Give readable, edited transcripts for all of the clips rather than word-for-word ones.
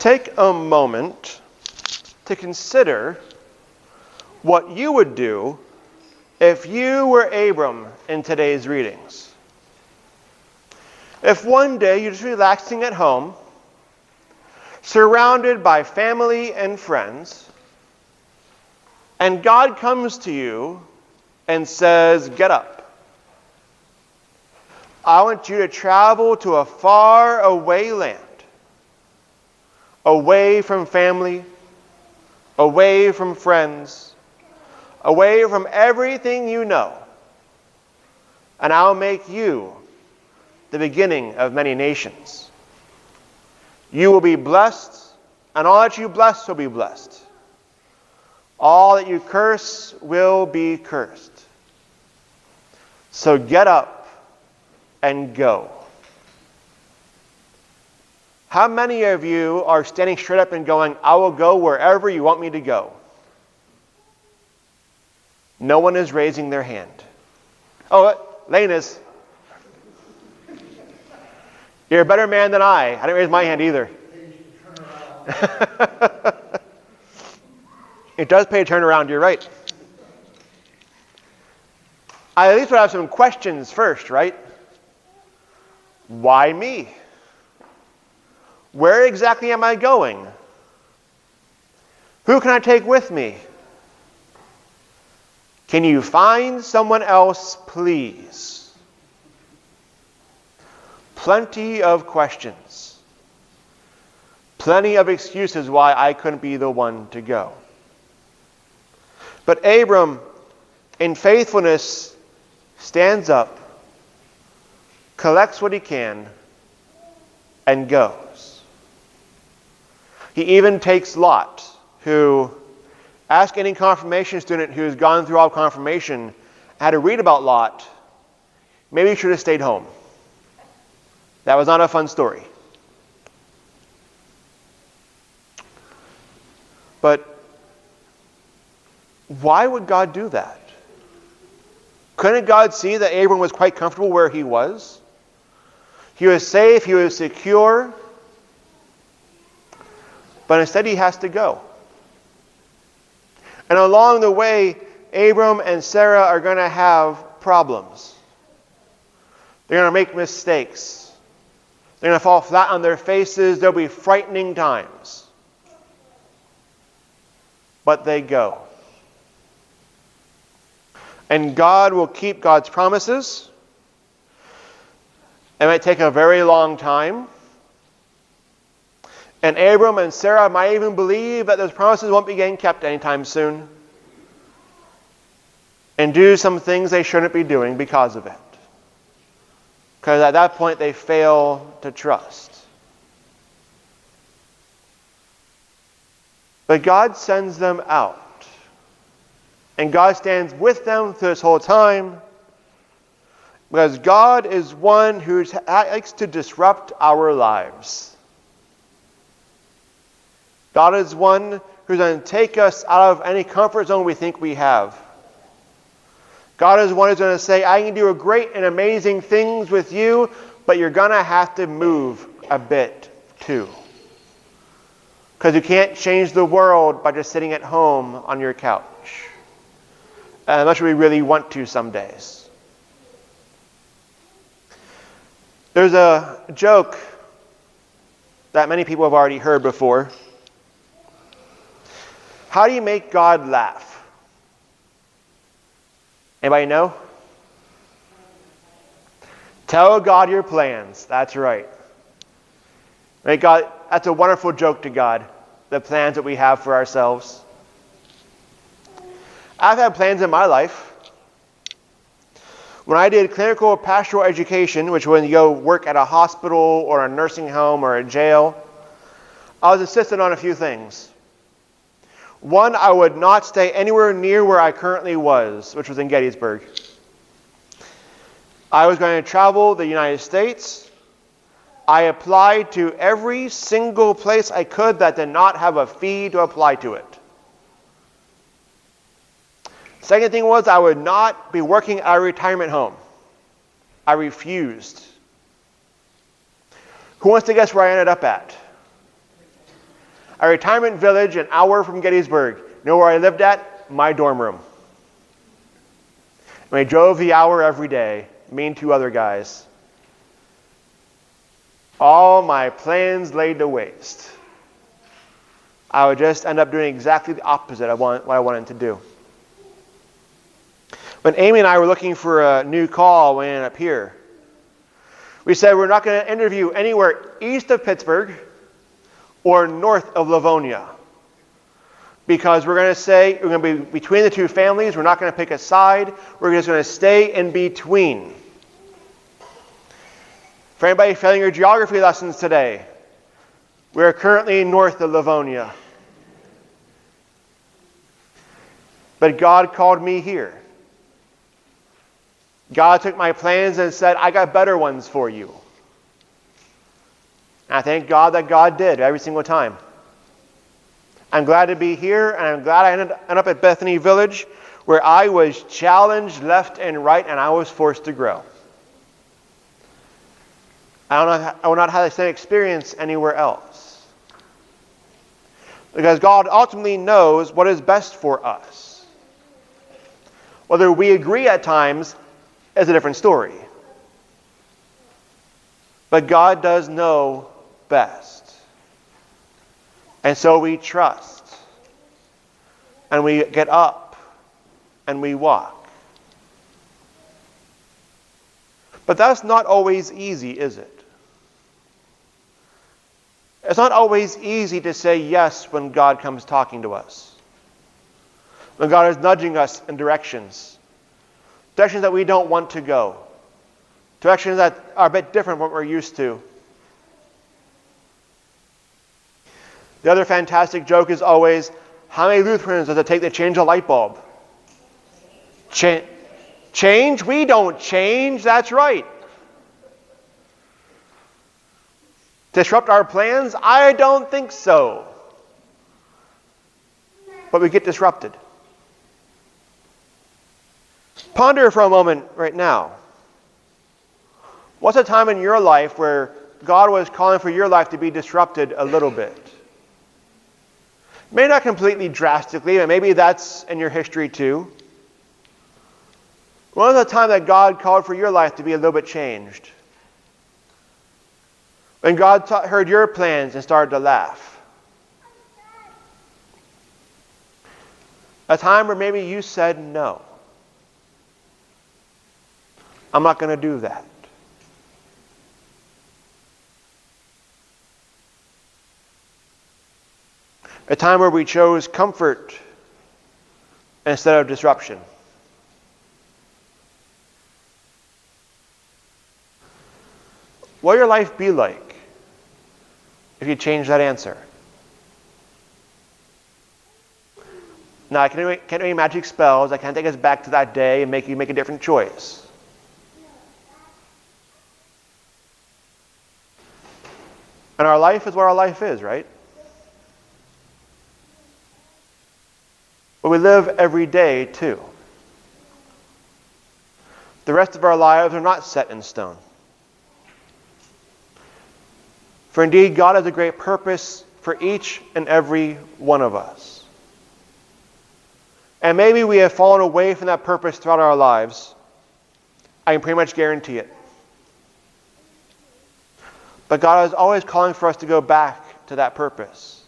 take a moment to consider what you would do if you were Abram in today's readings. If one day you're just relaxing at home, surrounded by family and friends, and God comes to you and says, "Get up. I want you to travel to a far away land, away from family, away from friends, away from everything you know, and I'll make you the beginning of many nations. You will be blessed, and all that you bless will be blessed. All that you curse will be cursed. So get up and go." How many of you are standing straight up and going, "I will go wherever you want me to go"? No one is raising their hand. Oh, Lane is. You're a better man than I. I didn't raise my hand either. It does pay to turn around, you're right. I at least would have some questions first, right? Why me? Where exactly am I going? Who can I take with me? Can you find someone else, please? Plenty of questions. Plenty of excuses why I couldn't be the one to go. But Abram, in faithfulness, stands up, collects what he can, and goes. He even takes Lot, who, ask any confirmation student who's gone through all confirmation, had to read about Lot, maybe he should have stayed home. That was not a fun story. But why would God do that? Couldn't God see that Abram was quite comfortable where he was? He was safe, he was secure, but instead he has to go. And along the way, Abram and Sarah are going to have problems. They're going to make mistakes. They're going to fall flat on their faces. There'll be frightening times. But they go. And God will keep God's promises. It might take a very long time. And Abram and Sarah might even believe that those promises won't be getting kept anytime soon. And do some things they shouldn't be doing because of it. Because at that point they fail to trust. But God sends them out. And God stands with them through this whole time. Because God is one who likes to disrupt our lives. God is one who's going to take us out of any comfort zone we think we have. God is one who's going to say, "I can do great and amazing things with you, but you're going to have to move a bit too. Because you can't change the world by just sitting at home on your couch. Unless we really want to some days." There's a joke that many people have already heard before. How do you make God laugh? Anybody know? Tell God your plans. That's right. Right, God, that's a wonderful joke to God, the plans that we have for ourselves. I've had plans in my life. When I did clinical pastoral education, which when you go work at a hospital or a nursing home or a jail, I was insistent on a few things. One, I would not stay anywhere near where I currently was, which was in Gettysburg. I was going to travel the United States. I applied to every single place I could that did not have a fee to apply to it. Second thing was I would not be working at a retirement home. I refused. Who wants to guess where I ended up at? a retirement village an hour from Gettysburg. You know where I lived at? My dorm room. And we drove the hour every day, me and 2 other guys. All my plans laid to waste. I would just end up doing exactly the opposite of what I wanted to do. When Amy and I were looking for a new call when we ended up here, we said we're not going to interview anywhere east of Pittsburgh or north of Livonia. Because we're going to say we're going to be between the 2 families. We're not going to pick a side. We're just going to stay in between. For anybody failing your geography lessons today, we're currently north of Livonia. But God called me here. God took my plans and said, I got better ones for you. And I thank God that God did every single time. I'm glad to be here, and I'm glad I ended up at Bethany Village, where I was challenged left and right, and I was forced to grow. I will not have the same experience anywhere else. Because God ultimately knows what is best for us. Whether we agree at times is a different story. But God does know best. And so we trust. And we get up. And we walk. But that's not always easy, is it? It's not always easy to say yes when God comes talking to us. When God is nudging us in directions that we don't want to go. Directions that are a bit different from what we're used to. The other fantastic joke is always, how many Lutherans does it take to change a light bulb? Change? We don't change, that's right. Disrupt our plans? I don't think so. But we get disrupted. Ponder for a moment right now. What's a time in your life where God was calling for your life to be disrupted a little bit? Maybe not completely drastically, but maybe that's in your history too. When was the time that God called for your life to be a little bit changed? When God heard your plans and started to laugh. A time where maybe you said no. I'm not going to do that. A time where we chose comfort instead of disruption. What would your life be like if you changed that answer? Now, I can't do any magic spells. I can't take us back to that day and make you make a different choice. And our life is what our life is, right? But we live every day too. The rest of our lives are not set in stone. For indeed, God has a great purpose for each and every one of us. And maybe we have fallen away from that purpose throughout our lives. I can pretty much guarantee it. But God is always calling for us to go back to that purpose.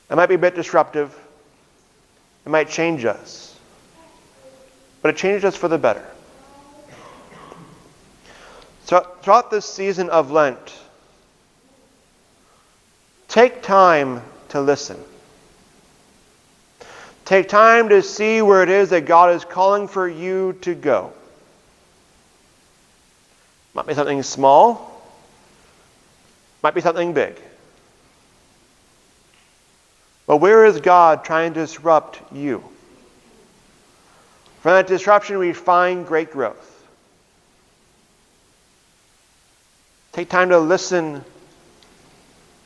It might be a bit disruptive. It might change us. But it changes us for the better. So throughout this season of Lent, take time to listen. Take time to see where it is that God is calling for you to go. Might be something small. Might be something big. But where is God trying to disrupt you? From that disruption, we find great growth. Take time to listen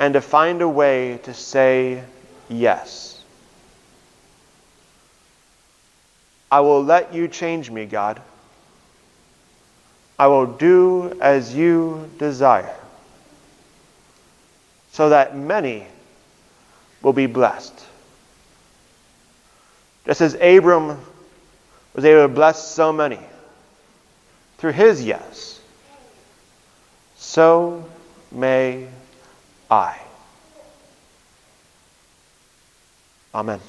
and to find a way to say yes. I will let you change me, God. I will do as you desire. so that many will be blessed. Just as Abram was able to bless so many through his yes, so may I. Amen.